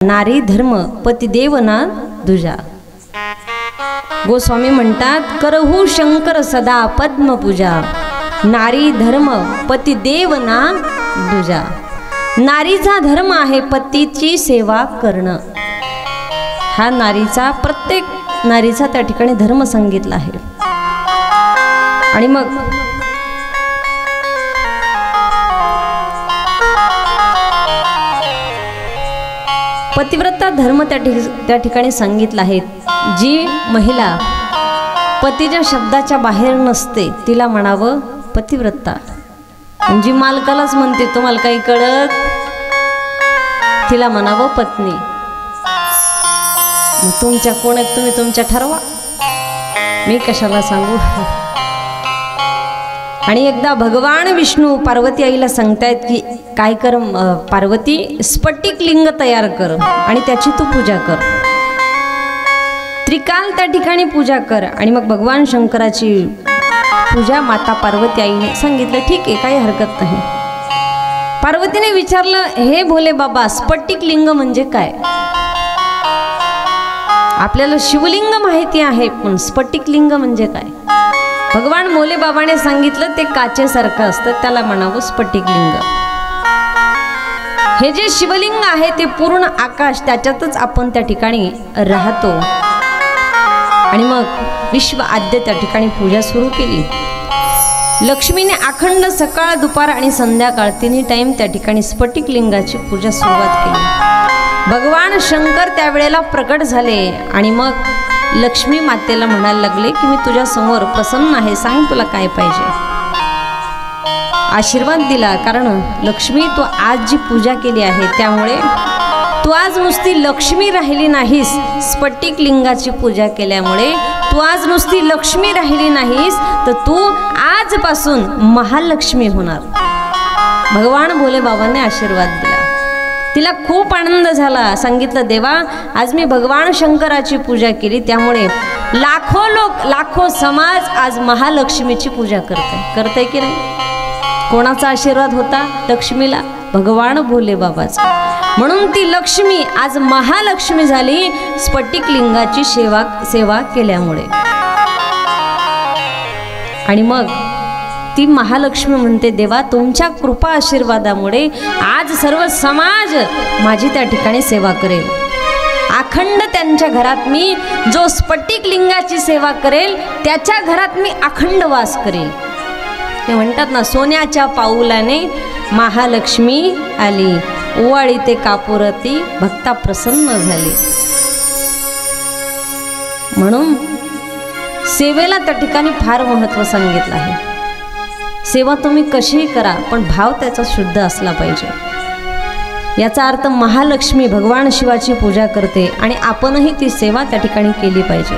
नारी धर्म पतिदेव ना दुजा। गोस्वामी म्हणतात करहु शंकर सदा पद्मपूजा, नारी धर्म पतिदेव ना दुजा। नारीचा धर्म आहे पतीची सेवा करणं, हा नारीचा प्रत्येक नारीचा त्या ठिकाणी धर्म सांगितला आहे। आणि मग पतिव्रता धर्म त्या ठिकाणी सांगितला आहे। जी महिला पतीच्या शब्दाच्या बाहेर नसते तिला म्हणावं पतिव्रता, जी मालकालाच म्हणते तुम्हाला काही कळत तिला म्हणावं पत्नी। तुमच्या कोण आहेत तुम्ही तुमच्या ठरवा, मी कशाला सांगू। आणि एकदा भगवान विष्णू पार्वती आईला सांगतायत की काय कर पार्वती, स्फटिक लिंग तयार कर आणि त्याची तू पूजा कर, त्रिकाल त्या ठिकाणी पूजा कर। आणि मग भगवान शंकराची पूजा माता पार्वती आईने सांगितलं ठीक आहे काही हरकत नाही। पार्वतीने विचारलं हे भोले बाबा स्फटिक लिंग म्हणजे काय? आपल्याला शिवलिंग माहिती आहे पण स्फटिक लिंग म्हणजे काय? भगवान भोले बाबाने सांगितलं ते काचेसारखं असतं त्याला म्हणावं स्फटिक लिंग। हे जे शिवलिंग आहे ते पूर्ण आकाश त्याच्यातच आपण त्या ठिकाणी राहतो। आणि मग विश्व आद्य त्या ठिकाणी पूजा सुरू केली। लक्ष्मीने अखंड सकाळ दुपार आणि संध्याकाळ तिन्ही टाइम त्या ठिकाणी स्फटिक लिंगाची पूजा सुरुवात केली। भगवान शंकर त्यावेळेला प्रकट झाले आणि मग लक्ष्मी मातेला म्हणायला लागले की मी तुझ्या समोर प्रसन्न आहे, सांग तुला काय पाहिजे। आशीर्वाद दिला, कारण लक्ष्मी तू आज जी पूजा केली आहे त्यामुळे तू आज नुसती लक्ष्मी राहिली नाहीस, स्फटिक लिंगाची पूजा केल्यामुळे तू आज नुसती लक्ष्मी राहिली नाहीस तर तू आजपासून महालक्ष्मी होणार। भगवान भोले बाबांनी आशीर्वाद दिला। तिला खूप आनंद झाला। सांगितलं देवा आज मी भगवान शंकराची पूजा केली त्यामुळे लाखो लोक लाखो समाज आज महालक्ष्मीची पूजा करते की नाही? कोणाचा आशीर्वाद होता? लक्ष्मीला, भगवान भोले बाबाचा। म्हणून ती लक्ष्मी आज महालक्ष्मी झाली स्फटिक लिंगाची सेवा केल्यामुळे। आणि मग ती महालक्ष्मी म्हणते देवा तुमच्या कृपा आशीर्वादामुळे आज सर्व समाज माझी त्या ठिकाणी सेवा करेल। अखंड त्यांच्या घरात मी जो स्फटिक लिंगाची सेवा करेल त्याच्या घरात मी अखंड वास करेल। ते म्हणतात ना सोन्याच्या पाऊलाने महालक्ष्मी आली, ओवाळी ते कापुरती भक्ता प्रसन्न झाली। म्हणून सेवेला त्या ठिकाणी फार महत्त्व सांगितलं आहे। सेवा तुम्ही कशीही करा पण भाव त्याचा शुद्ध असला पाहिजे। याचा अर्थ महालक्ष्मी भगवान शिवाची पूजा करते आणि आपणही ती सेवा त्या ठिकाणी केली पाहिजे।